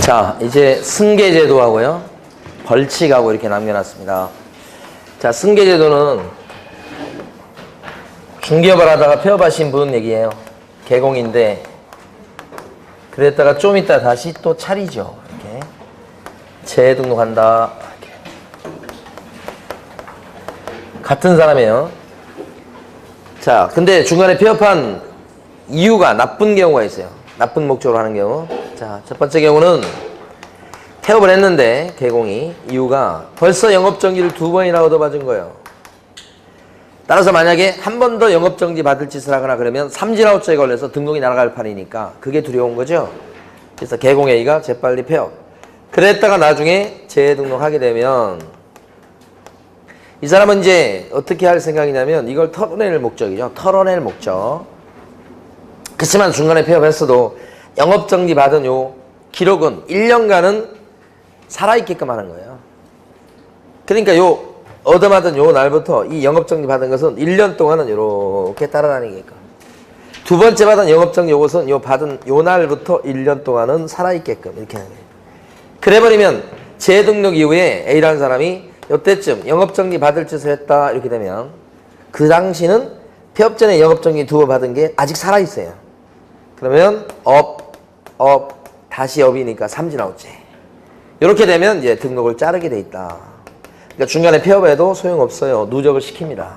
자, 이제 승계제도하고요, 벌칙하고 이렇게 남겨놨습니다. 자, 승계제도는 중개업을 하다가 폐업하신 분 얘기예요. 개공인데 그랬다가 좀 이따 다시 또 차리죠. 이렇게 재등록한다. 이렇게. 같은 사람이에요. 자, 근데 중간에 폐업한 이유가 나쁜 경우가 있어요. 나쁜 목적으로 하는 경우. 자, 첫 번째 경우는 폐업을 했는데 개공이 이유가 벌써 영업정지를 2번이나 얻어맞은 거예요. 따라서 만약에 한 번 더 영업정지 받을 짓을 하거나 그러면 삼진아웃죄에 걸려서 등록이 날아갈 판이니까 그게 두려운 거죠. 그래서 개공A가 재빨리 폐업. 그랬다가 나중에 재등록하게 되면 이 사람은 이제 어떻게 할 생각이냐면 이걸 털어낼 목적이죠. 털어낼 목적. 그렇지만 중간에 폐업했어도 영업정지 받은 요 기록은 1년간은 살아있게끔 하는 거예요. 그러니까 요 얻어맞은 요 날부터 이 영업정지 받은 것은 1년 동안은 이렇게 따라다니게끔. 두 번째 받은 영업정지 요것은 요 받은 요 날부터 1년 동안은 살아있게끔 이렇게 하는 거예요. 그래버리면 재등록 이후에 A라는 사람이 요때쯤 영업정지 받을 짓을 했다 이렇게 되면 그 당시는 폐업 전에 영업정지 2번 받은 게 아직 살아있어요. 그러면 다시 업이니까 삼진아웃죄. 이렇게 되면 이제 등록을 자르게 돼 있다. 그러니까 중간에 폐업해도 소용없어요. 누적을 시킵니다.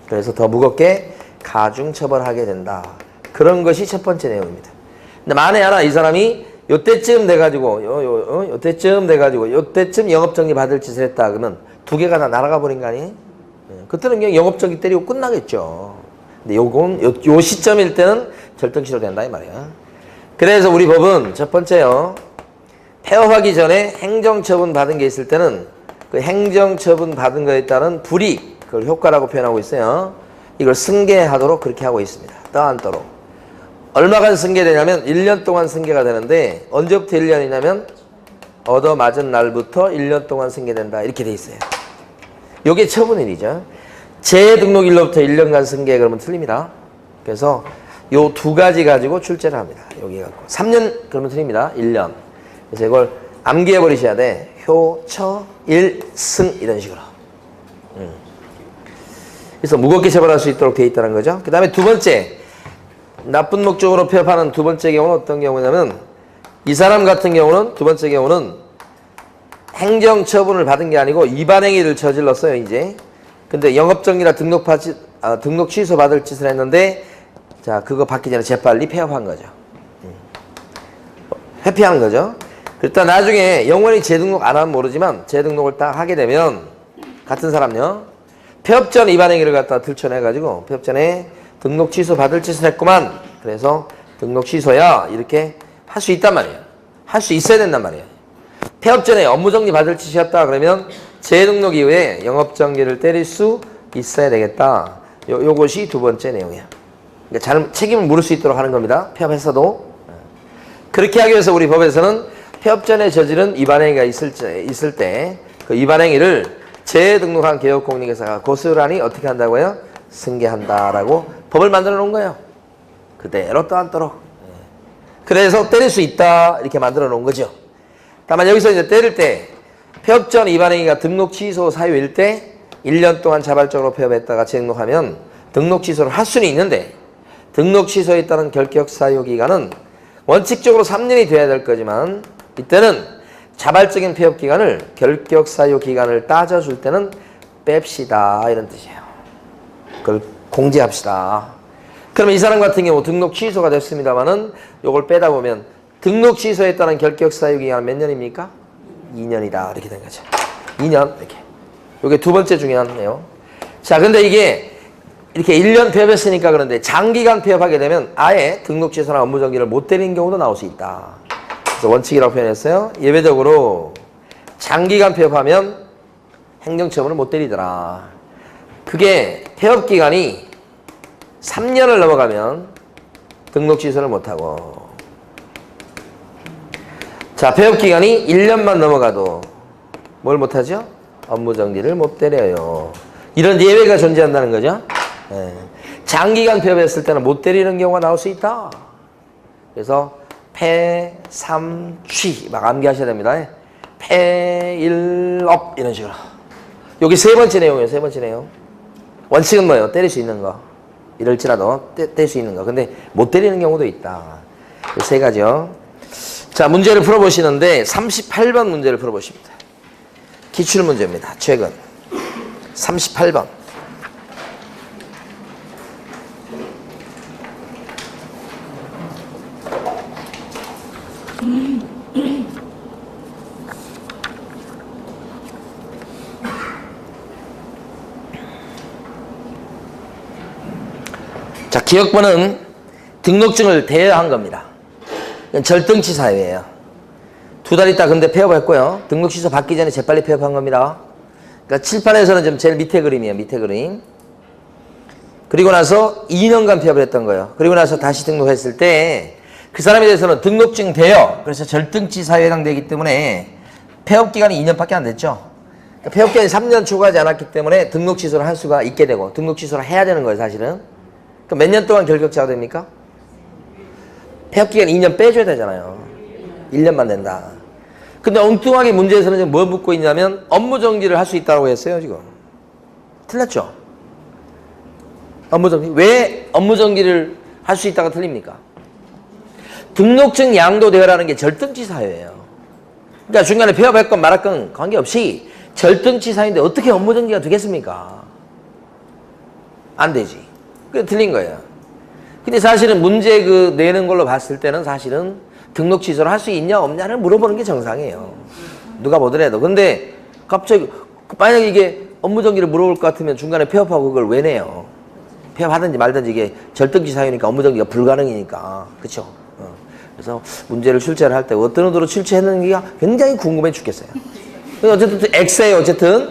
그래서 더 무겁게 가중처벌하게 된다. 그런 것이 첫 번째 내용입니다. 근데 만에 하나 이 사람이 요때쯤 돼가지고 요때쯤 영업정지 받을 짓을 했다 그러면 두 개가 다 날아가 버린 거 아니에요? 그때는 그냥 영업정지 때리고 끝나겠죠. 근데 요건 요 시점일 때는 절등치로 된다 이 말이야. 그래서 우리 법은 첫 번째요, 폐업하기 전에 행정처분 받은 게 있을 때는 그 행정처분 받은 거에 따른 불이익, 그걸 효과라고 표현하고 있어요. 이걸 승계하도록 그렇게 하고 있습니다. 떠안도록. 얼마간 승계되냐면 1년 동안 승계가 되는데 언제부터 1년이냐면 얻어맞은 날부터 1년 동안 승계된다 이렇게 돼 있어요. 요게 처분일이죠. 재등록일로부터 1년간 승계 그러면 틀립니다. 그래서 요 두 가지 가지고 출제를 합니다. 여기 갖고 3년 그러면 틀립니다. 1년. 그래서 이걸 암기해 버리셔야 돼. 효처 일승 이런 식으로. 그래서 무겁게 처벌할 수 있도록 돼 있다는 거죠. 그 다음에 두 번째, 나쁜 목적으로 폐업하는 두 번째 경우는 어떤 경우냐면 이 사람 같은 경우는 두 번째 경우는 행정처분을 받은 게 아니고 위반행위를 저질렀어요 이제. 근데 영업정지나 등록 취소 받을 짓을 했는데 자, 그거 받기 전에 재빨리 폐업한 거죠. 회피하는 거죠. 그랬다 나중에 영원히 재등록 안 하면 모르지만 재등록을 딱 하게 되면 같은 사람요, 폐업 전 위반행위를 갖다 들춰내가지고 폐업 전에 등록 취소 받을 짓을 했구만. 그래서 등록 취소야 이렇게 할 수 있단 말이에요. 할 수 있어야 된단 말이에요. 폐업 전에 업무정지 받을 짓이었다 그러면 재등록 이후에 영업정지를 때릴 수 있어야 되겠다. 요것이 두 번째 내용이야. 그러니까 책임을 물을 수 있도록 하는 겁니다. 폐업했어도. 그렇게 하기 위해서 우리 법에서는 폐업 전에 저지른 위반행위가 있을 때 그 위반행위를 재등록한 개업공인중개사가 고스란히 어떻게 한다고요? 승계한다라고 법을 만들어 놓은 거예요. 그대로 떠안도록. 그래서 때릴 수 있다 이렇게 만들어 놓은 거죠. 다만 여기서 이제 때릴 때 폐업 전 위반행위가 등록 취소 사유일 때 1년 동안 자발적으로 폐업했다가 재등록하면 등록 취소를 할 수는 있는데 등록 취소에 따른 결격 사유 기간은 원칙적으로 3년이 돼야 될 거지만 이때는 자발적인 폐업 기간을 결격 사유 기간을 따져줄 때는 뺍시다 이런 뜻이에요. 그걸 공제합시다. 그러면 이 사람 같은 경우 등록 취소가 됐습니다만은 요걸 빼다 보면 등록 취소에 따른 결격 사유 기간은 몇 년입니까? 2년이다 이렇게 된 거죠. 2년 이렇게. 요게 두 번째 중요한 내용. 자, 근데 이게 이렇게 1년 폐업했으니까 그런데 장기간 폐업하게 되면 아예 등록 취소나 업무정지를 못 때리는 경우도 나올 수 있다. 그래서 원칙이라고 표현했어요. 예외적으로 장기간 폐업하면 행정처분을 못 때리더라. 그게 폐업 기간이 3년을 넘어가면 등록 취소를 못하고, 자, 폐업 기간이 1년만 넘어가도 뭘 못하죠? 업무정지를 못 때려요. 이런 예외가 존재한다는 거죠. 장기간 폐업했을 때는 못 때리는 경우가 나올 수 있다. 그래서 폐삼취 막 암기하셔야 됩니다. 폐일업 이런 식으로. 여기 세 번째 내용이에요. 세 번째 내용. 원칙은 뭐예요? 때릴 수 있는 거. 이럴지라도 뗄 수 있는 거. 근데 못 때리는 경우도 있다. 세 가지요. 자, 문제를 풀어보시는데 38번 문제를 풀어보십니다. 기출문제입니다. 최근 38번. 자, 기억번은 등록증을 대여한 겁니다. 절등치 사유예요. 2달 있다 근데 폐업했고요. 등록 취소 받기 전에 재빨리 폐업한 겁니다. 그러니까 칠판에서는 좀 제일 밑에 그림이에요. 밑에 그림. 그리고 나서 2년간 폐업을 했던 거예요. 그리고 나서 다시 등록했을 때 그 사람에 대해서는 등록증 대여, 그래서 절등치 사유에 해당되기 때문에 폐업 기간이 2년밖에 안 됐죠. 그러니까 폐업 기간이 3년 초과하지 않았기 때문에 등록 취소를 할 수가 있게 되고 등록 취소를 해야 되는 거예요. 사실은. 그럼 몇 년 동안 결격자가 됩니까? 폐업 기간 2년 빼줘야 되잖아요. 1년만 된다. 근데 엉뚱하게 문제에서는 지금 뭐 묻고 있냐면 업무 정지를 할 수 있다고 했어요. 지금 틀렸죠? 업무 정지. 왜 업무 정지를 할 수 있다가 틀립니까? 등록증 양도 대여라는 게 절등치 사유예요. 그러니까 중간에 폐업했건 말았건 관계없이 절등치 사유인데 어떻게 업무 정지가 되겠습니까? 안 되지. 그게 틀린 거예요. 근데 사실은 문제 그 내는 걸로 봤을 때는 사실은 등록 취소를 할 수 있냐 없냐를 물어보는 게 정상이에요. 누가 뭐더라도. 근데 갑자기 만약에 이게 업무 정지를 물어볼 것 같으면 중간에 폐업하고 그걸 왜 내요? 폐업하든지 말든지 이게 절등치 사유니까 업무 정지가 불가능이니까. 그렇죠? 그래서 문제를 출제를 할 때 어떤 의도로 출제했는지가 굉장히 궁금해 죽겠어요. 어쨌든 X예요. 어쨌든.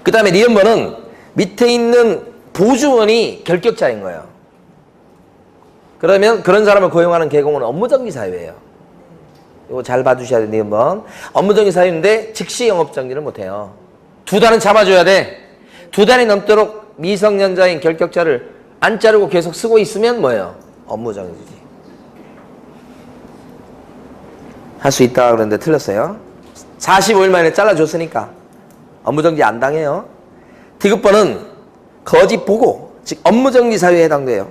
그 다음에 니은번은 밑에 있는 보주원이 결격자인 거예요. 그러면 그런 사람을 고용하는 계공은 업무정지 사유예요. 이거 잘 봐주셔야 돼요. 니은번. 업무정지 사유인데 즉시 영업정지를 못해요. 2달은 참아줘야 돼. 2달이 넘도록 미성년자인 결격자를 안 자르고 계속 쓰고 있으면 뭐예요? 업무정지지. 할 수 있다 그랬는데 틀렸어요. 45일 만에 잘라줬으니까 업무정지 안 당해요. 디귿번은 거짓 보고, 즉 업무정지 사유에 해당돼요.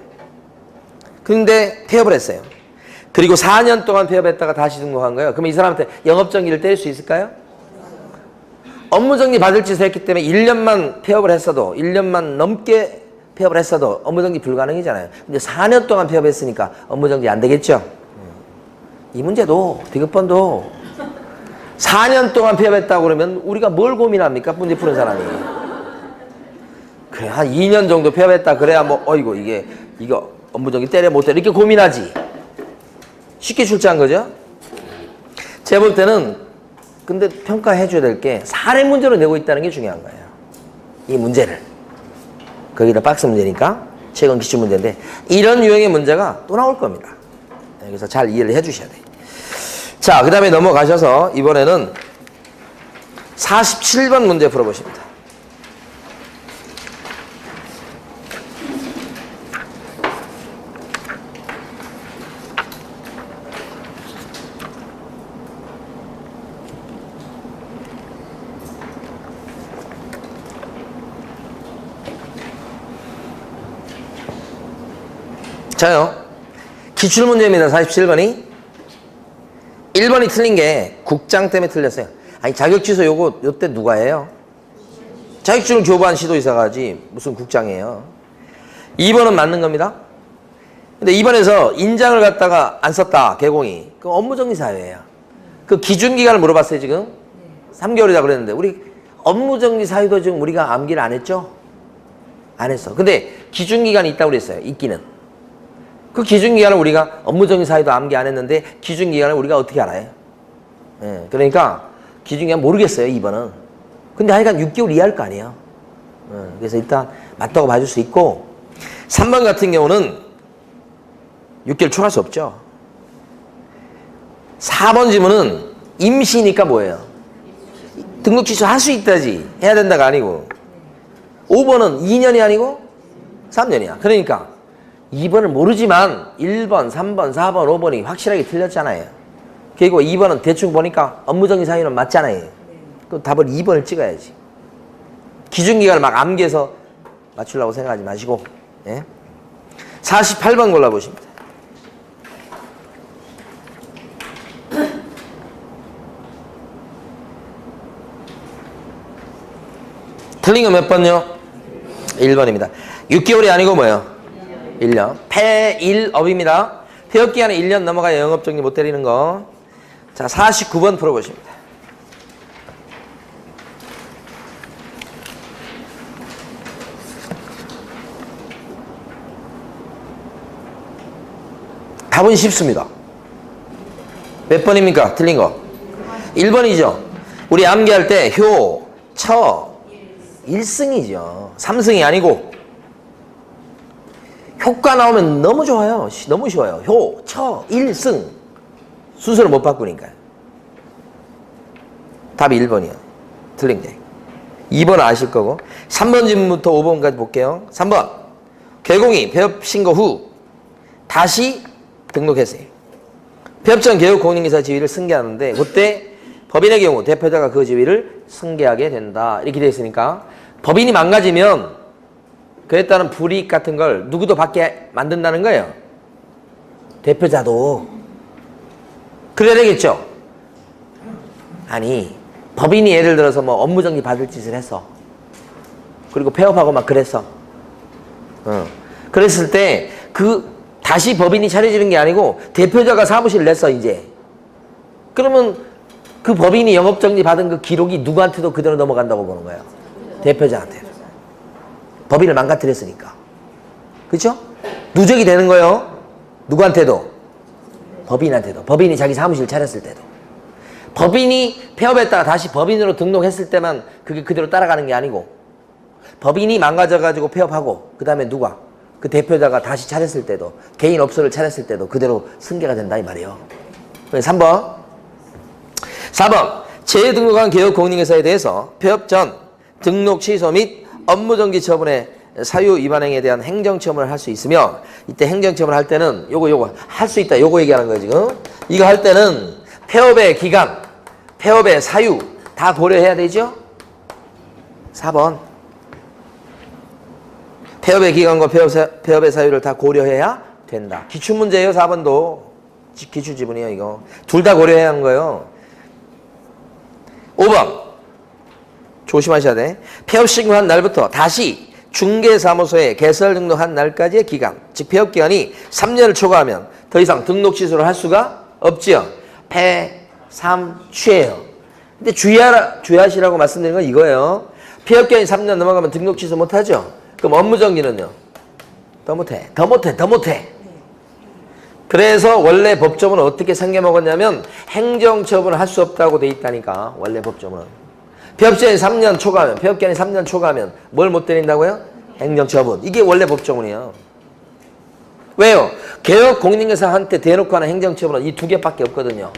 근데 폐업을 했어요. 그리고 4년 동안 폐업했다가 다시 등록한 거예요. 그럼 이 사람한테 영업정지를 때릴 수 있을까요? 업무정지 받을 짓을 했기 때문에 1년만 폐업을 했어도 1년만 넘게 폐업을 했어도 업무정지 불가능이잖아요. 근데 4년 동안 폐업했으니까 업무정지 안 되겠죠? 이 문제도 디귿번도 4년 동안 폐업했다고 그러면 우리가 뭘 고민합니까? 문제 푸는 사람이. 그래 한 2년 정도 폐업했다 그래야 뭐 어이구 이거 업무정지 때려 못 때려 이렇게 고민하지. 쉽게 출제한 거죠. 제가 볼 때는 근데 평가해 줘야 될 게 사례 문제로 내고 있다는 게 중요한 거예요. 이 문제를. 거기다 박스 문제니까 최근 기출 문제인데 이런 유형의 문제가 또 나올 겁니다. 그래서 잘 이해를 해 주셔야 돼요. 자, 그 다음에 넘어가셔서 이번에는 47번 문제 풀어보십니다. 자요. 기출문제입니다. 47번이. 1번이 틀린 게 국장 때문에 틀렸어요. 아니 자격취소 요때 누가 해요? 자격증을 교부한 시도의사가 하지 무슨 국장이에요. 2번은 맞는 겁니다. 근데 2번에서 인장을 갖다가 안 썼다 개공이. 그 업무정지 사유예요. 그 기준기간을 물어봤어요 지금. 3개월이다 그랬는데 우리 업무정지 사유도 지금 우리가 암기를 안 했죠? 안 했어. 근데 기준기간이 있다고 그랬어요. 있기는. 그 기준기간을 우리가 업무정지 사유도 암기 안 했는데 기준기간을 우리가 어떻게 알아요? 예, 그러니까 기준기간 모르겠어요 2번은. 근데 하여간 6개월 이하일 거 아니에요. 그래서 일단 맞다고 봐줄 수 있고 3번 같은 경우는 6개월 초과할 수 없죠. 4번 질문은 임시니까 뭐예요? 등록 취소 할 수 있다지 해야 된다가 아니고 5번은 2년이 아니고 3년이야. 그러니까 2번을 모르지만 1번, 3번, 4번, 5번이 확실하게 틀렸잖아요. 그리고 2번은 대충 보니까 업무정지 사유는 맞잖아요. 그럼 답을 2번을 찍어야지. 기준기간을 막 암기해서 맞추려고 생각하지 마시고. 예? 48번 골라보십니다. 틀린 거 몇 번요? 1번입니다. 6개월이 아니고 뭐예요? 1년. 폐일업입니다. 폐업기간에 1년 넘어가야 영업정지 못 때리는 거. 자, 49번 풀어보십니다. 답은 쉽습니다. 몇 번입니까? 틀린 거. 1번이죠. 우리 암기할 때 효, 처, 1승이죠. 3승이 아니고. 효과 나오면 너무 좋아요. 너무 쉬워요. 효, 처, 1승. 순서를 못 바꾸니까요. 답이 1번이요. 틀린 게. 2번 아실 거고. 3번 질문부터 5번까지 볼게요. 3번. 개공이 폐업 신고 후 다시 등록했어요. 폐업전 개업 공인기사 지위를 승계하는데 그때 법인의 경우 대표자가 그 지위를 승계하게 된다. 이렇게 되어 있으니까 법인이 망가지면 그에 따른 불이익 같은 걸 누구도 받게 만든다는 거예요. 대표자도. 그래야 되겠죠? 아니 법인이 예를 들어서 뭐 업무정지 받을 짓을 했어. 그리고 폐업하고 막 그랬어. 그랬을 때 다시 법인이 차려지는 게 아니고 대표자가 사무실을 냈어 이제. 그러면 그 법인이 영업정지 받은 그 기록이 누구한테도 그대로 넘어간다고 보는 거예요. 대표자한테. 법인을 망가뜨렸으니까. 그렇죠? 누적이 되는 거예요. 누구한테도? 법인한테도. 법인이 자기 사무실 차렸을 때도. 법인이 폐업했다가 다시 법인으로 등록했을 때만 그게 그대로 따라가는 게 아니고 법인이 망가져가지고 폐업하고 그 다음에 누가? 그 대표자가 다시 차렸을 때도 개인 업소를 차렸을 때도 그대로 승계가 된다 이 말이에요. 3번. 4번. 재등록한 개업 공인회사에 대해서 폐업 전 등록 취소 및 업무정지 처분의 사유 위반행위에 대한 행정처분을 할 수 있으며 이때 행정처분을 할 때는 요거 할 수 있다 요거 얘기하는 거예요 지금. 이거 할 때는 폐업의 기간, 폐업의 사유 다 고려해야 되죠? 4번. 폐업의 기간과 폐업의 사유를 다 고려해야 된다. 기출문제예요 4번도. 기출지문이에요 이거. 둘 다 고려해야 하는 거예요. 5번. 조심하셔야 돼. 폐업 신고한 날부터 다시 중개사무소에 개설 등록한 날까지의 기간, 즉 폐업 기간이 3년을 초과하면 더 이상 등록 취소를 할 수가 없지요. 폐3취예요. 근데 주의하시라고 말씀드린 건 이거예요. 폐업 기간이 3년 넘어가면 등록 취소 못하죠. 그럼 업무정지는요? 더 못해. 그래서 원래 법조문은 어떻게 생겨먹었냐면 행정처분을 할 수 없다고 돼 있다니까. 원래 법조문은. 폐업기간이 3년 초과하면, 폐업기간이 3년 초과하면 뭘 못 때린다고요? 행정처분. 이게 원래 법조문이에요. 왜요? 개업 공인중개사한테 대놓고 하는 행정처분은 이 두 개밖에 없거든요.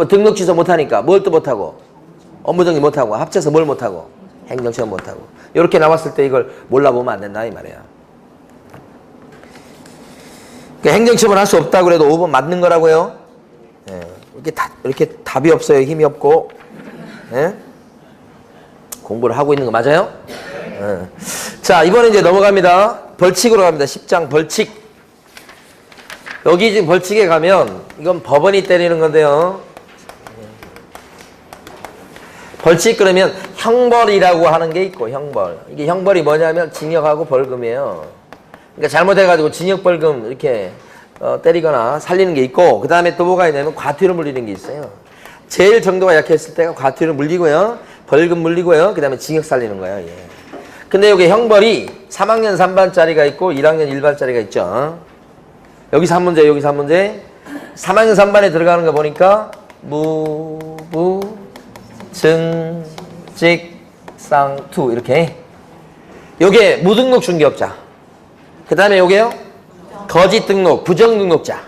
등록 취소 못하니까 뭘 또 못하고? 업무정지 못하고 합쳐서 뭘 못하고? 행정처분 못하고. 이렇게 나왔을 때 이걸 몰라보면 안 된다 이 말이야. 그러니까 행정처분 할 수 없다고 그래도 5번 맞는 거라고요. 예. 이렇게 답이 없어요. 힘이 없고. 예? 공부를 하고 있는 거 맞아요? 예. 자, 이번에 이제 넘어갑니다. 벌칙으로 갑니다. 10장 벌칙. 여기 지금 벌칙에 가면 이건 법원이 때리는 건데요. 벌칙 그러면 형벌이라고 하는 게 있고 형벌. 이게 형벌이 뭐냐면 징역하고 벌금이에요. 그러니까 잘못해가지고 징역 벌금 이렇게 때리거나 살리는 게 있고 그 다음에 또 뭐가 있냐면 과태료 물리는 게 있어요. 제일 정도가 약했을 때가 과태료 물리고요. 벌금 물리고요. 그 다음에 징역 살리는 거예요. 예. 근데 여기 형벌이 3학년 3반짜리가 있고 1학년 1반짜리가 있죠. 여기서 한 문제, 여기서 한 문제. 3학년 3반에 들어가는 거 보니까 무증직상투 이렇게. 요게 무등록 중개업자. 그 다음에 요게요. 거짓 등록, 부정 등록자.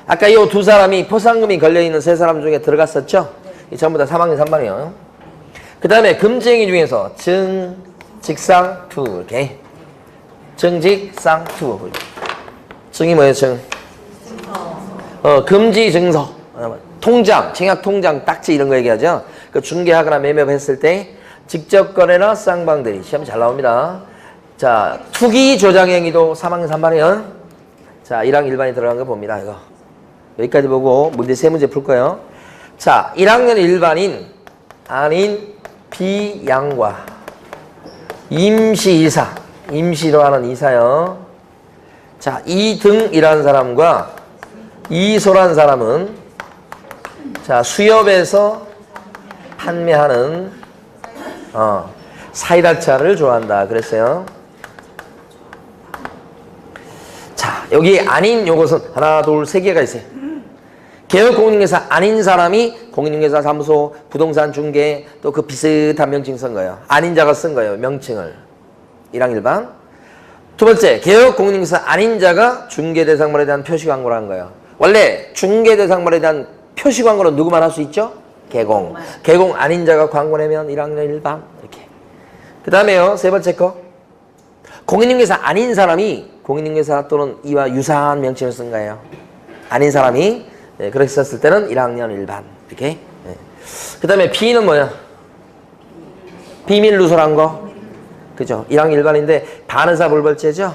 아까 요 두 사람이 포상금이 걸려있는 세 사람 중에 들어갔었죠? 이 전부 다 3학년 3반이에요. 그 다음에 금지행위 중에서 증직상투 이렇게. 증직상투. 증이 뭐예요, 증? 금지 증서. 통장, 청약 통장, 딱지 이런 거 얘기하죠. 그 중개하거나 매매했을 때 직접 거래나 쌍방대리. 시험 잘 나옵니다. 자, 투기 조장 행위도 3학년 3반이요. 자, 1학년 1반이 들어간 거 봅니다, 이거. 여기까지 보고 문제 3문제 풀 거예요. 자, 1학년 1반인 아닌 비양과 임시이사, 임시로 하는 이사요. 자, 이등이라는 사람과 이소란 사람은 자, 수협에서 판매하는 사이다차를 좋아한다 그랬어요. 자, 여기 아닌 요것은 하나, 둘, 세 개가 있어요. 개업공인중개사 아닌 사람이 공인중개사 사무소, 부동산 중개 또 그 비슷한 명칭 쓴 거예요. 아닌 자가 쓴 거예요. 명칭을. 1항 1반. 두 번째, 개업공인중개사 아닌 자가 중개대상물에 대한 표시광고를 한 거예요. 원래 중개대상물에 대한 표시광고는 누구만 할 수 있죠? 개공. 개공 아닌 자가 광고 내면 1학년 1반. 이렇게. 그 다음에요. 세 번째 거. 공인중개사 아닌 사람이 공인중개사 또는 이와 유사한 명칭을 쓴 거예요. 아닌 사람이 그렇게 썼을 때는 1학년 1반. 이렇게. 그 다음에 B는 뭐야? 비밀 누설한 거. 그죠? 1학년 1반인데 반의사 불벌죄죠?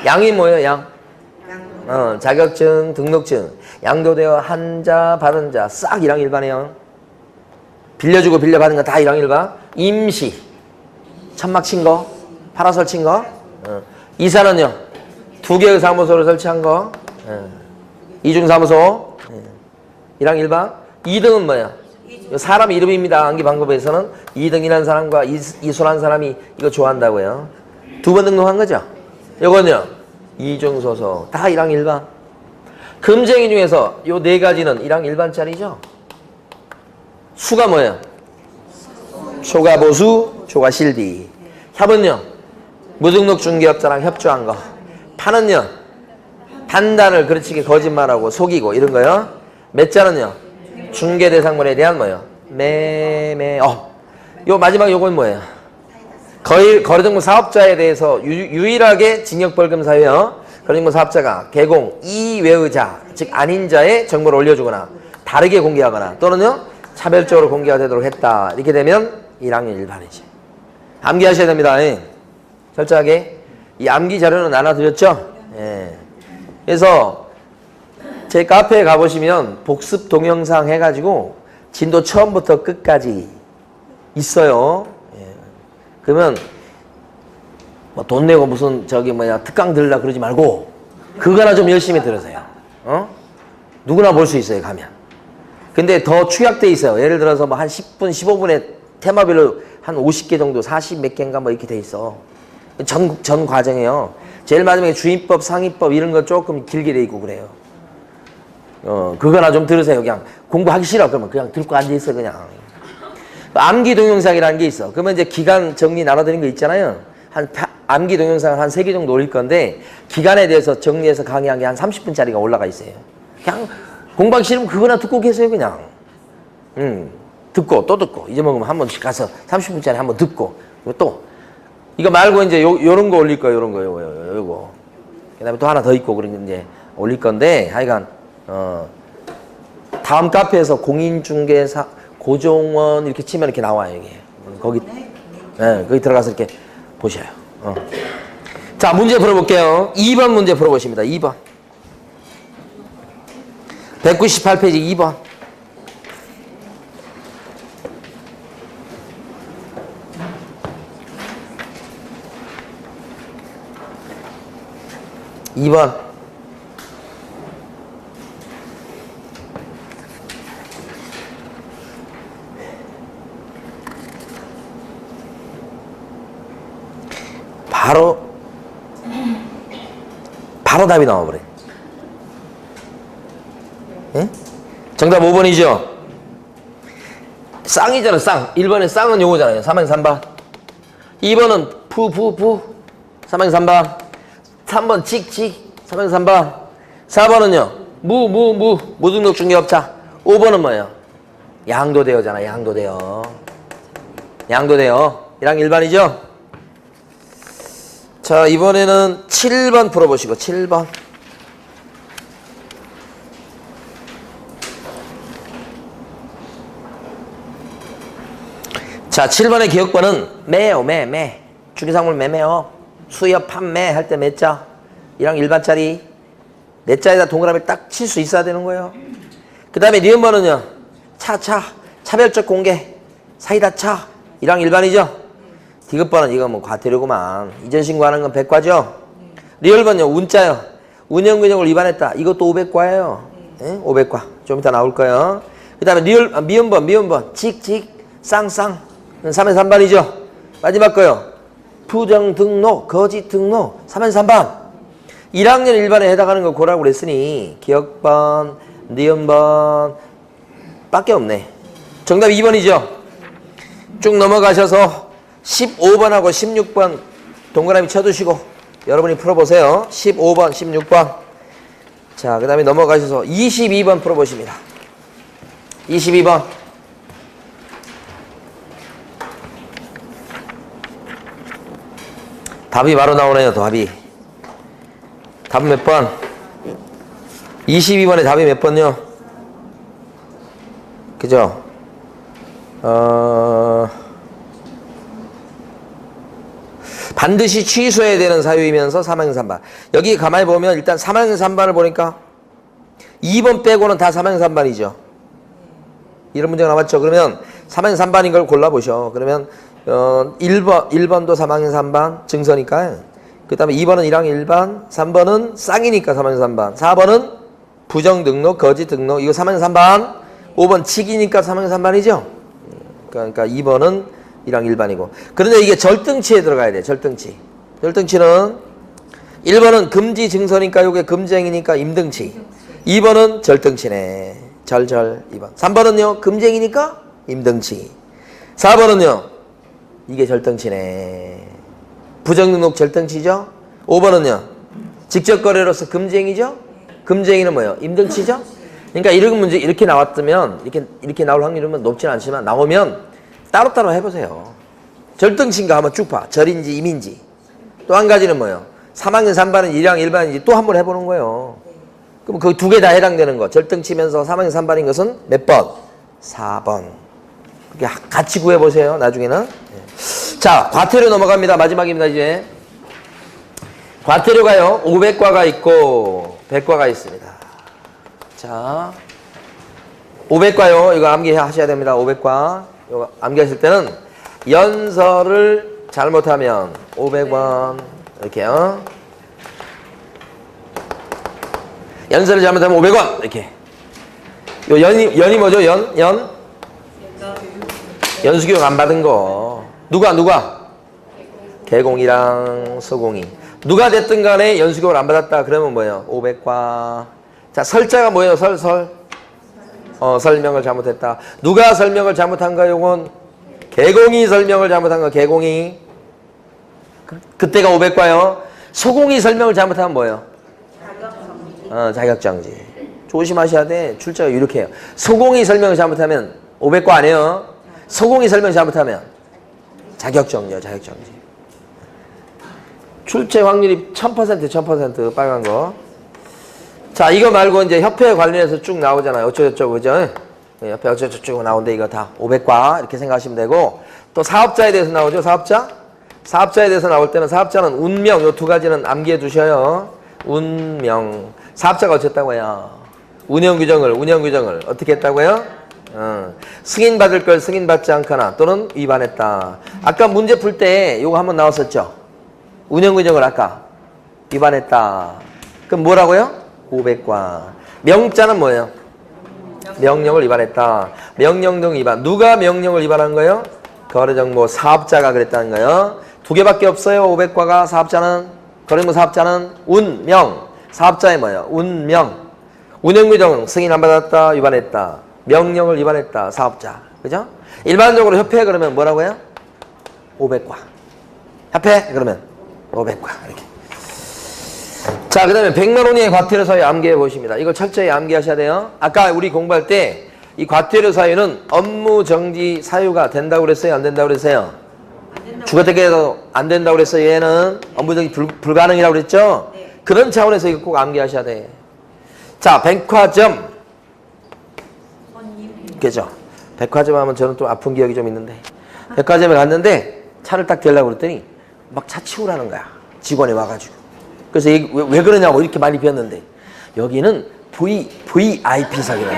양이 뭐예요? 양? 자격증, 등록증. 양도되어 한 자, 받은 자. 싹 1학년 1반이에요. 빌려주고 빌려받은 거 다 1학년 1반. 임시. 천막 친 거. 파라솔 친 거. 이사는요? 2개의 사무소를 설치한 거. 이중사무소. 1학년 1반. 2등은 뭐야? 사람 이름입니다. 암기 방법에서는 2등이라는 사람과 이소라는 사람이 이거 좋아한다고요. 2번 등록한 거죠? 이건요. 이중소소. 다 1학년 1반. 금쟁이 중에서 요 4가지는 1학년 1반짜리죠? 수가 뭐예요? 초과보수, 초과실비. 협은요? 무등록 중개업자랑 협조한 거. 판은요? 판단을 그르치게 거짓말하고 속이고 이런 거요. 매자는요? 중개대상물에 대한 뭐예요? 매매. 요 마지막 요건 뭐예요? 거래등록 사업자에 대해서 유일하게 징역벌금 사유요. 거래등록 사업자가 개공, 이외의 자, 즉 아닌 자의 정보를 올려주거나 다르게 공개하거나 또는요 차별적으로 공개가 되도록 했다. 이렇게 되면 1학년 1반이지. 암기하셔야 됩니다. 철저하게. 이 암기 자료는 나눠드렸죠? 예. 그래서 제 카페에 가보시면 복습 동영상 해가지고 진도 처음부터 끝까지 있어요. 예. 그러면 뭐 돈 내고 무슨 특강 들으려 그러지 말고 그거나 좀 열심히 들으세요. 누구나 볼 수 있어요, 가면. 근데 더 축약돼 있어요. 예를 들어서 뭐 한 10분, 15분에 테마별로 한 50개 정도, 40 몇 개인가 뭐 이렇게 돼 있어. 전 과정이에요. 제일 마지막에 주임법, 상위법 이런 거 조금 길게 돼 있고 그래요. 그거나 좀 들으세요. 그냥 공부하기 싫어. 그러면 그냥 듣고 앉아있어, 그냥. 암기 동영상이라는 게 있어. 그러면 이제 기간 정리 나눠드린 거 있잖아요. 암기 동영상을 한 3개 정도 올릴 건데, 기간에 대해서 정리해서 강의한 게 한 30분짜리가 올라가 있어요. 그냥 공부하기 싫으면 그거나 듣고 계세요, 그냥. 듣고, 또 듣고. 잊어먹으면 한 번씩 가서 30분짜리 한 번 듣고. 그리고 또, 이거 말고 이제 요런 거 올릴 거예요, 요런 거, 요거. 그 다음에 또 하나 더 있고, 그런 게 이제 올릴 건데, 하여간, 다음 카페에서 공인중개사, 고종원 이렇게 치면 이렇게 나와요, 이게. 거기, 거기 들어가서 이렇게 보셔요. 자, 문제 풀어볼게요. 2번 문제 풀어보십니다. 2번. 198페이지 2번. 바로 답이 나와버려. 예? 정답 5번이죠? 쌍이잖아, 쌍. 1번에 쌍은 요거잖아요. 3번, 3번. 2번은 부. 3번, 3번. 3번, 칙. 3번, 3번. 4번은요? 무등록 중개업자. 5번은 뭐예요? 양도대여잖아, 양도대여. 1학년 1반이죠? 자, 이번에는 7번 풀어보시고, 7번. 자, 7번의 기억번은 매요, 매. 주기상물 매매요. 수협 판매 할 때 매자. 이랑 일반짜리. 매자에다 동그라미 딱 칠 수 있어야 되는 거예요. 그 다음에 니은번은요. 차별적 공개. 사이다 차. 이랑 일반이죠. 디귿번은 이거 뭐 과태료구만. 이전 신고하는 건 백과죠. 리을번요. 운자요. 운영근역을 위반했다. 이것도 500과예요. 예? 500과. 좀 이따 나올 거예요. 그 다음에 미음번. 쌍. 3의 3반이죠. 마지막 거요. 부정 등록, 거짓 등록. 3의 3반. 1학년 1반에 해당하는 거 고라고 그랬으니 기억번, 니은번 밖에 없네. 정답 2번이죠. 쭉 넘어가셔서 15번하고 16번 동그라미 쳐두시고 여러분이 풀어보세요. 15번, 16번. 자, 그 다음에 넘어가셔서 22번 풀어보십니다. 22번. 답이 바로 나오네요, 답이. 답은 몇 번? 22번에 답이 몇 번요? 그죠? 반드시 취소해야 되는 사유이면서 사망형삼반. 여기 가만히 보면 일단 사망형삼반을 보니까 2번 빼고는 다 사망형삼반이죠. 이런 문제가 나왔죠. 그러면 사망형삼반인 걸 골라보셔. 그러면 1번도 사망형삼반 증서니까. 그 다음에 2번은 1항 1반, 3번은 쌍이니까 사망형삼반, 4번은 부정등록, 거짓등록, 이거 사망형삼반, 5번 치기니까 사망형삼반이죠. 그러니까 2번은 1항 1반이고. 그런데 이게 절등치에 들어가야 돼. 절등치. 절등치는 1번은 금지 증서니까 이게 금지행위니까 임등치. 2번은 절등치네. 2번. 3번은요. 금지행위니까 임등치. 4번은요. 이게 절등치네. 부정등록 절등치죠. 5번은요. 직접거래로서 금지행위죠. 금지행위는 뭐예요? 임등치죠. 그러니까 이런 문제 이렇게 나왔으면 이렇게 나올 확률은 높지는 않지만 나오면 따로따로 해보세요. 절등치인가 한번 쭉 봐. 절인지 임인지. 또 한 가지는 뭐예요? 3학년 3반은 1항 1반인지 또 한 번 해보는 거예요. 그럼 그 두 개 다 해당되는 거. 절등치면서 3학년 3반인 것은 몇 번? 4번. 그렇게 같이 구해보세요. 나중에는. 자, 과태료 넘어갑니다. 마지막입니다. 이제 과태료가요. 500과가 있고 100과가 있습니다. 자, 500과요. 이거 암기하셔야 됩니다. 500과. 이거 암기하실 때는 연설을 잘못하면 500원 이렇게요. 연설을 잘못하면 500원 이렇게. 요 연이 뭐죠? 연수교육 안 받은 거. 누가? 개공이랑 서공이. 누가 됐든 간에 연수교육을 안 받았다. 그러면 뭐예요? 500과. 자, 설자가 뭐예요? 설명을 잘못했다. 누가 설명을 잘못한가? 요건 개공이 설명을 잘못한 거. 개공이. 그때가 500과요. 소공이 설명을 잘못하면 뭐예요? 자격정지. 조심하셔야 돼. 출제가 이렇게 해요. 소공이 설명을 잘못하면 500과 아니에요. 소공이 설명 잘못하면 자격정지요. 자격정지. 출제 확률이 1000% 빨간 거. 자, 이거 말고 이제 협회 관련해서 쭉 나오잖아요. 어쩌고저쩌고, 그죠? 협회 어쩌고저쩌고 나오는데 이거 다 500과 이렇게 생각하시면 되고, 또 사업자에 대해서 나오죠. 사업자에 대해서 나올 때는 사업자는 운명, 요 두 가지는 암기해 두셔요. 운명. 사업자가 어쨌다고요? 운영규정을 어떻게 했다고요? 승인받을 걸 승인받지 않거나 또는 위반했다. 아까 문제 풀 때 요거 한번 나왔었죠? 운영규정을 아까 위반했다. 그럼 뭐라고요? 500과. 명자는 뭐예요? 명령을 위반했다. 명령 등 위반. 누가 명령을 위반한 거예요? 거래정보 사업자가 그랬다는 거예요. 두 개밖에 없어요. 500과가. 사업자는, 거래정보 사업자는 운명. 사업자의 뭐예요? 운명. 운영규정 승인 안 받았다. 위반했다. 명령을 위반했다. 사업자. 그죠? 일반적으로 협회 그러면 뭐라고요? 500과. 협회 그러면 500과. 이렇게. 자, 그 다음에 100만 원의 과태료 사유 암기해 보십니다. 이걸 철저히 암기하셔야 돼요. 아까 우리 공부할 때 이 과태료 사유는 업무 정지 사유가 된다고 그랬어요? 안 된다고 그랬어요? 주거대개도 안 된다고 그랬어요? 얘는 업무 정지 불가능이라고 그랬죠? 네. 그런 차원에서 이거 꼭 암기하셔야 돼. 자, 백화점. 그죠? 백화점 하면 저는 또 아픈 기억이 좀 있는데. 백화점에 갔는데 차를 딱 대려고 그랬더니 막 차 치우라는 거야. 직원이 와가지고. 그래서 왜 그러냐고 이렇게 많이 비었는데 여기는 VIP석이라고.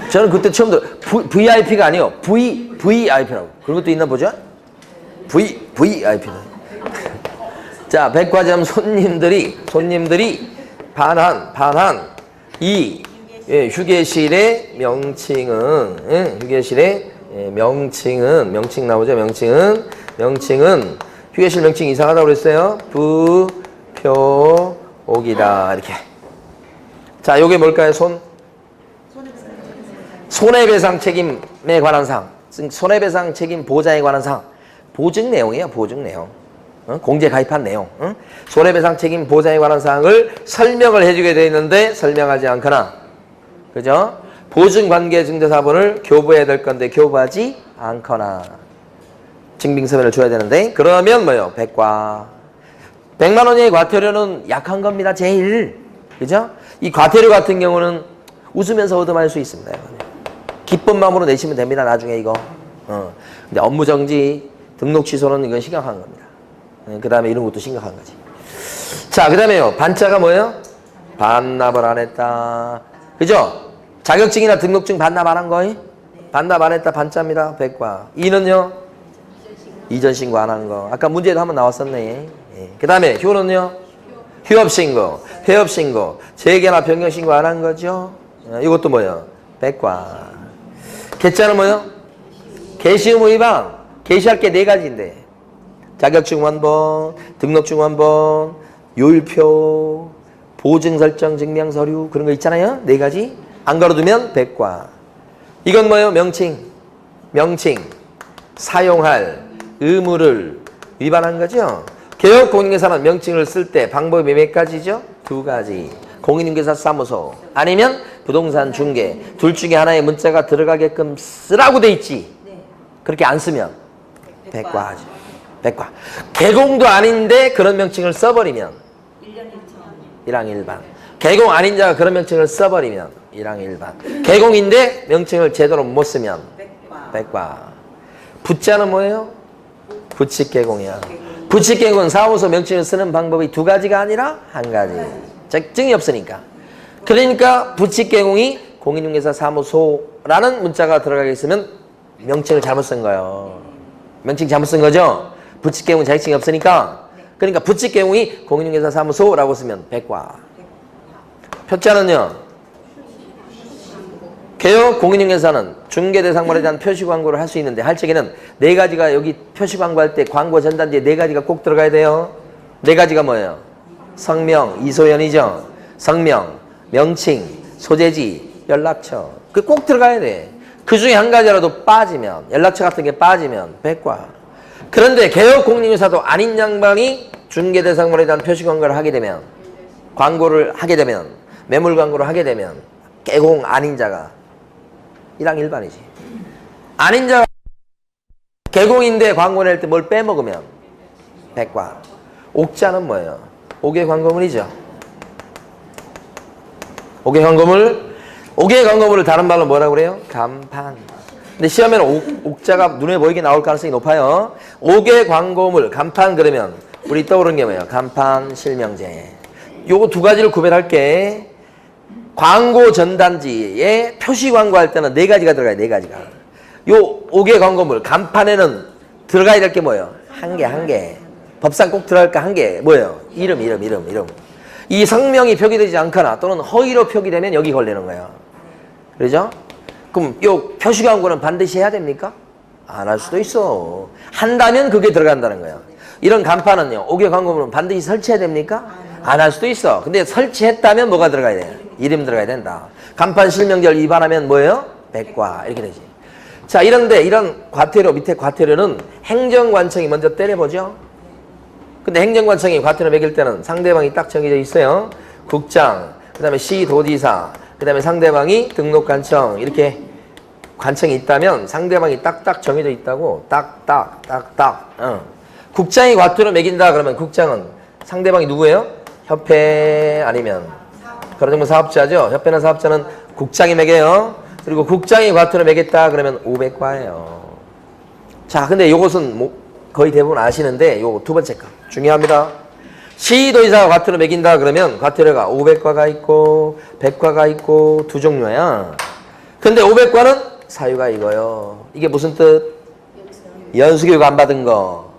저는 그때 처음 들어. VIP가 아니에요. VIP라고. 그런 것도 있나 보죠? VIP는. 자, 백화점 손님들이 반한 이 휴게실의 명칭은 휴게실의 명칭 나오죠. 명칭은 휴게실 명칭 이상하다고 그랬어요. 부표옥이다 이렇게. 자, 요게 뭘까요? 손해배상 책임에 관한 사항. 손해배상 책임 보장에 관한 사항. 보증 내용이에요. 보증 내용. 공제 가입한 내용. 손해배상 책임 보장에 관한 사항을 설명을 해주게 되어 있는데 설명하지 않거나, 그죠? 보증관계증자사본을 교부해야 될 건데 교부하지 않거나 증빙서면을 줘야 되는데 그러면 뭐요? 백과. 100만 원의 과태료는 약한 겁니다. 제일. 그죠? 이 과태료 같은 경우는 웃으면서 얻어맞을 수 있습니다. 기쁜 마음으로 내시면 됩니다. 나중에 이거. 근데 업무정지, 등록 취소는 이건 심각한 겁니다. 그 다음에 이런 것도 심각한 거지. 자, 그 다음에요. 반자가 뭐예요? 반납을 안 했다. 그죠? 자격증이나 등록증 반납 안 한 거예요? 반납 안 했다. 반자입니다. 백과. 이는요? 이전 신고 안 한 거. 아까 문제도 한번 나왔었네. 그 다음에 효는요? 휴업신고, 폐업신고, 재개나 변경신고 안 한 거죠? 이것도 뭐예요? 백과. 개자는 뭐예요? 개시의무 위반. 개시할 게 4가지인데 자격증 원본, 등록증 원본, 요율표, 보증설정 증명서류 그런 거 있잖아요. 4가지. 안 걸어두면 백과. 이건 뭐예요? 명칭. 사용할 의무를 위반한 거죠. 개업공인중개사는 명칭을 쓸 때 방법이 몇 가지죠? 2가지. 공인중개사 사무소 아니면 부동산 중개 둘 중에 하나의 문자가 들어가게끔 쓰라고 돼 있지. 그렇게 안 쓰면 백과하죠. 백과. 개공도 아닌데 그런 명칭을 써버리면 1항 1반. 개공 아닌 자가 그런 명칭을 써버리면 1항 1반. 개공인데 명칭을 제대로 못 쓰면 백과. 부자는 뭐예요? 부칙개공이야. 부칙개공은 사무소 명칭을 쓰는 방법이 2가지가 아니라 1가지. 증이 없으니까. 그러니까 부칙개공이 공인중개사 사무소라는 문자가 들어가게 있으면 명칭을 잘못 쓴 거예요. 명칭 잘못 쓴 거죠? 부칙개공은 자격증이 없으니까. 그러니까 부칙개공이 공인중개사 사무소라고 쓰면 백과. 표자는요. 개업 공인중개사는 중개대상물에 대한 표시광고를 할 수 있는데 할 적에는 4가지가 여기 표시광고할 때 광고 전단지에 4가지가 꼭 들어가야 돼요. 4가지가 뭐예요? 성명, 이소연이죠. 성명, 명칭, 소재지, 연락처. 그 꼭 들어가야 돼. 그 중에 1가지라도 빠지면, 연락처 같은 게 빠지면 백과. 그런데 개업 공인중개사도 아닌 양반이 중개대상물에 대한 표시광고를 하게 되면, 광고를 하게 되면, 매물 광고를 하게 되면 개공 아닌 자가 1항 1반이지. 아닌 자가 개공인데 광고 낼 때 뭘 빼먹으면 백과. 옥자는 뭐예요? 옥외 광고물이죠. 옥외 광고물을 다른 말로 뭐라고 그래요? 간판. 근데 시험에는 옥자가 눈에 보이게 나올 가능성이 높아요. 옥외 광고물, 간판 그러면 우리 떠오르는 게 뭐예요? 간판, 실명제. 요거 2가지를 구별할게. 광고 전단지에 표시 광고할 때는 4가지가 들어가요. 4가지가. 요 옥외 광고물, 간판에는 들어가야 될 게 뭐예요? 한 개. 법상 꼭 들어갈 거 1개. 뭐예요? 이름. 이 성명이 표기되지 않거나 또는 허위로 표기되면 여기 걸리는 거예요. 그러죠? 그럼 요 표시 광고는 반드시 해야 됩니까? 안 할 수도 있어. 한다면 그게 들어간다는 거예요. 이런 간판은요. 옥외 광고물은 반드시 설치해야 됩니까? 안 할 수도 있어. 근데 설치했다면 뭐가 들어가야 돼요? 이름 들어가야 된다. 간판 실명제를 위반하면 뭐예요? 백과. 이렇게 되지. 자, 이런데 이런 과태료, 밑에 과태료는 행정관청이 먼저 때려보죠. 근데 행정관청이 과태료 매길 때는 상대방이 딱 정해져 있어요. 국장, 그 다음에 시도지사, 그 다음에 상대방이 등록관청, 이렇게 관청이 있다면 상대방이 딱딱 정해져 있다고. 딱딱. 국장이 과태료 매긴다 그러면 국장은 상대방이 누구예요? 협회 아니면 그런 정도 사업자죠. 협회나 사업자는 국장이 매겨요. 그리고 국장이 과태료 매겠다 그러면 500과예요. 자, 근데 요것은 뭐 거의 대부분 아시는데 요거 두 번째 거 중요합니다. 시도의사가 과태료 매긴다 그러면 과태료가 500과가 있고 100과가 있고 두 종류야. 근데 500과는 사유가 이거요. 이게 무슨 뜻? 연수교육 안 받은 거.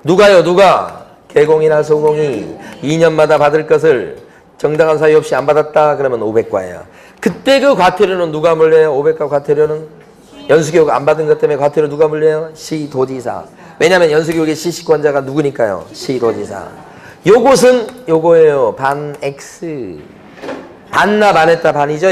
누가요? 누가? 개공이나 소공이 2년마다 받을 것을 정당한 사유 없이 안 받았다 그러면 500과예요. 그때 그 과태료는 누가 물려요? 500과 과태료는 연수교육 안 받은 것 때문에 과태료 누가 물려요? 시도지사. 왜냐하면 연수교육의 시식권자가 누구니까요? 시도지사. 요것은 요거예요. 반 X. 반납 안 했다 반이죠.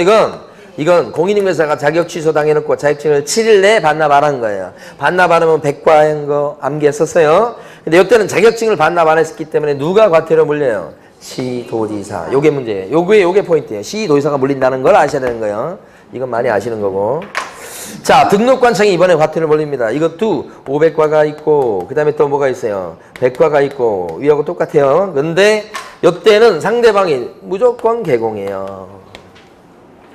이건 공인인증서가 자격 취소 당해놓고 자격증을 7일 내에 반납 안 한 거예요. 반납 안 하면 100과인 거 암기했었어요. 근데 이때는 자격증을 반납 안 했기 때문에 누가 과태료 물려요? 시도지사. 요게 문제예요. 요게 포인트예요. 시도지사가 물린다는 걸 아셔야 되는 거예요. 이건 많이 아시는 거고. 자, 등록관청이 이번에 과태료 물립니다. 이것도 500과가 있고 그 다음에 또 뭐가 있어요? 100과가 있고 위하고 똑같아요. 근데 이때는 상대방이 무조건 개공이에요.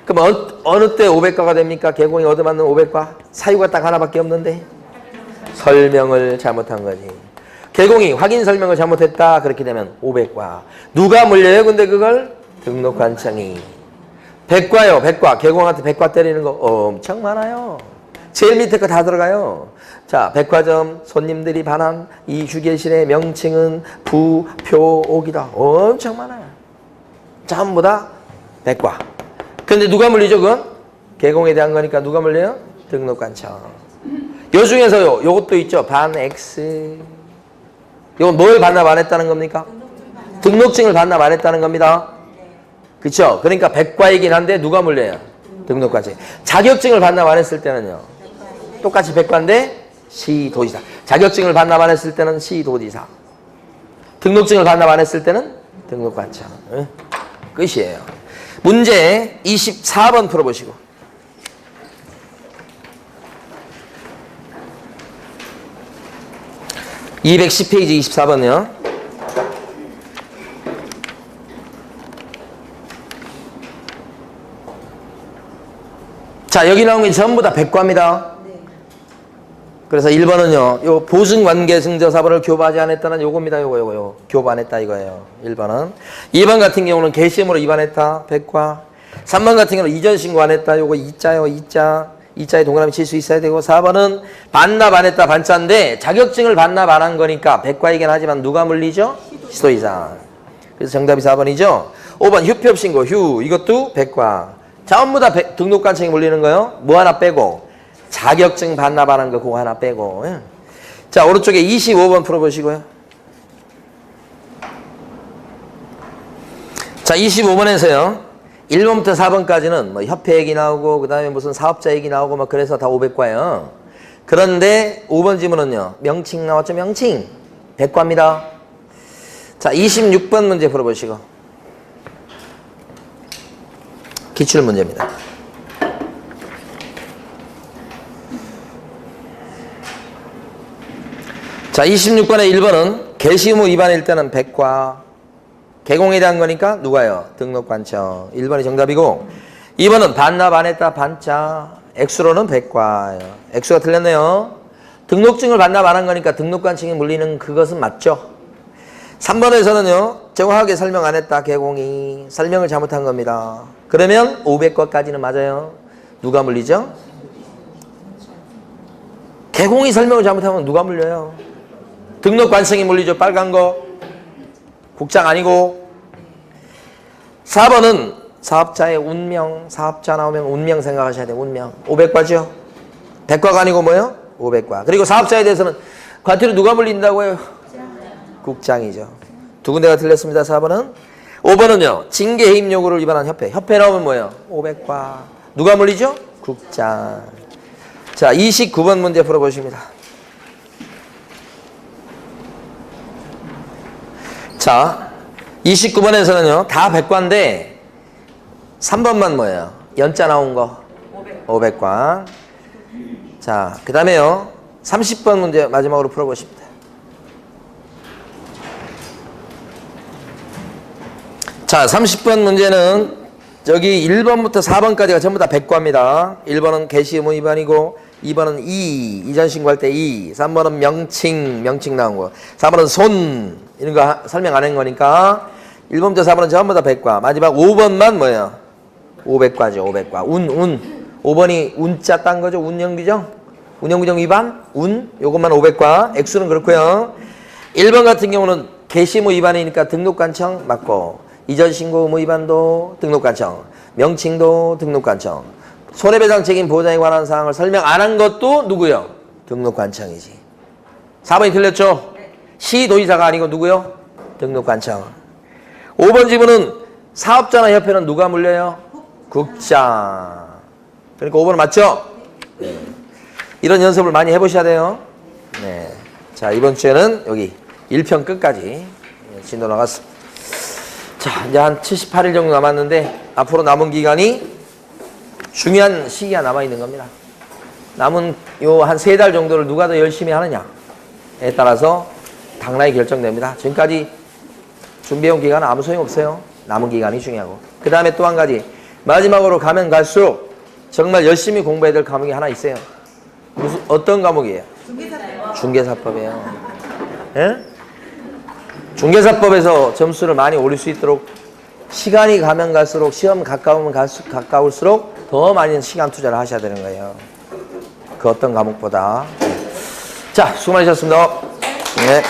그럼 어느 때 500과가 됩니까? 개공이 얻어맞는 500과? 사유가 딱 하나밖에 없는데 설명을 잘못한 거지. 개공이 확인 설명을 잘못했다 그렇게 되면 500과. 누가 물려요? 근데 그걸 등록관청이. 100과요. 100과. 개공한테 100과 때리는 거 엄청 많아요. 제일 밑에 거 다 들어가요. 자, 백화점 손님들이 반한 이 휴게실의 명칭은 부표옥이다. 엄청 많아요. 전부 다 100과. 근데 누가 물리죠, 그건? 개공에 대한 거니까 누가 물려요? 등록관청. 요 중에서요, 요것도 있죠. 반 X. 이건 뭘 반납 안 했다는 겁니까? 등록증을 반납 안 했다는 겁니다. 그쵸? 그러니까 100과이긴 한데 누가 물려요? 등록관청. 자격증을 반납 안 했을 때는요. 똑같이 100과인데 시도지사. 자격증을 반납 안 했을 때는 시도지사. 등록증을 반납 안 했을 때는 등록관청. 끝이에요. 문제 24번 풀어보시고. (210페이지) 24번이요. 자, 여기 나온 게 전부 다 100과입니다. 그래서 1번은요. 요 보증관계승저사본을 교부하지 않았다는 요겁니다. 요거. 교부 안 했다 이거예요. 1번은. 2번 같은 경우는 개시험으로 위반했다. 100과. 3번 같은 경우는 이전 신고 안 했다. 요거 2자요. 2자에 동그라미 칠 수 있어야 되고. 4번은 반납 안 했다. 반자인데 자격증을 반납 안 한 거니까 100과이긴 하지만 누가 물리죠? 시도이사. 그래서 정답이 4번이죠. 5번 휴표 신고. 이것도 100과. 전부 다 등록관청이 물리는 거요. 뭐 하나 빼고. 자격증 반납하는 거 그거 하나 빼고. 자, 오른쪽에 25번 풀어보시고요. 자, 25번에서요. 1번부터 4번까지는 뭐 협회 얘기 나오고 그 다음에 무슨 사업자 얘기 나오고 막 그래서 다 500과예요. 그런데 5번 지문은요. 명칭 나왔죠? 명칭. 100과입니다. 자, 26번 문제 풀어보시고. 기출문제입니다. 자, 26번의 1번은 개시의무 위반일 때는 100과. 개공에 대한 거니까 누가요? 등록관청. 1번이 정답이고 2번은 반납 안 했다. 반자. 액수로는 100과예요. 액수가 틀렸네요. 등록증을 반납 안 한 거니까 등록관청이 물리는 그것은 맞죠? 3번에서는요. 정확하게 설명 안 했다. 개공이. 설명을 잘못한 겁니다. 그러면 500과까지는 맞아요. 누가 물리죠? 개공이 설명을 잘못하면 누가 물려요? 등록관청이 물리죠. 빨간 거. 국장 아니고. 4번은 사업자의 운명. 사업자 나오면 운명 생각하셔야 돼요. 운명. 500과죠. 100과가 아니고 뭐예요? 500과. 그리고 사업자에 대해서는 과태료 누가 물린다고요? 국장이죠. 두 군데가 틀렸습니다. 4번은. 5번은요. 징계해임 요구를 위반한 협회. 협회 나오면 뭐예요? 500과. 누가 물리죠? 국장. 자, 29번 문제 풀어보십니다. 자, 29번에서는요. 다 100과인데 3번만 뭐예요? 연자 나온 거. 500과. 자, 그 다음에요. 30번 문제 마지막으로 풀어보십니다. 자, 30번 문제는 저기 1번부터 4번까지가 전부 다 백과입니다. 1번은 개시의무 위반이고 2번은 이전 신고할 때 3번은 명칭 나온 거, 4번은 손 이런 거 설명 안 한 거니까 1번부터 4번은 전부 다 백과. 마지막 5번만 뭐예요? 500과죠. 500과. 운. 5번이 운자 딴 거죠. 운영규정. 운영규정 위반. 요것만 500과. 액수는 그렇고요. 1번 같은 경우는 개시의무 위반이니까 등록관청 맞고, 이전 신고 의무 위반도 등록관청, 명칭도 등록관청, 손해배상 책임 보장에 관한 사항을 설명 안 한 것도 누구요? 등록관청이지. 4번이 틀렸죠? 시도지사가 아니고 누구요? 등록관청. 5번 지문은 사업자나 협회는 누가 물려요? 국장. 그러니까 5번 맞죠? 네. 이런 연습을 많이 해보셔야 돼요. 네. 자, 이번 주에는 여기 1편 끝까지 진도 나갔습니다. 자, 이제 한 78일 정도 남았는데 앞으로 남은 기간이 중요한 시기가 남아있는 겁니다. 남은 요 한 3달 정도를 누가 더 열심히 하느냐에 따라서 당락이 결정됩니다. 지금까지 준비해온 기간은 아무 소용없어요. 남은 기간이 중요하고. 그 다음에 또 한 가지, 마지막으로 가면 갈수록 정말 열심히 공부해야 될 과목이 하나 있어요. 어떤 과목이에요? 중개사법이에요. 예? 중개사법에서 점수를 많이 올릴 수 있도록 시간이 가면 갈수록, 시험 가까우면 가까울수록 더 많은 시간 투자를 하셔야 되는 거예요. 그 어떤 과목보다. 자, 수고 많으셨습니다. 네.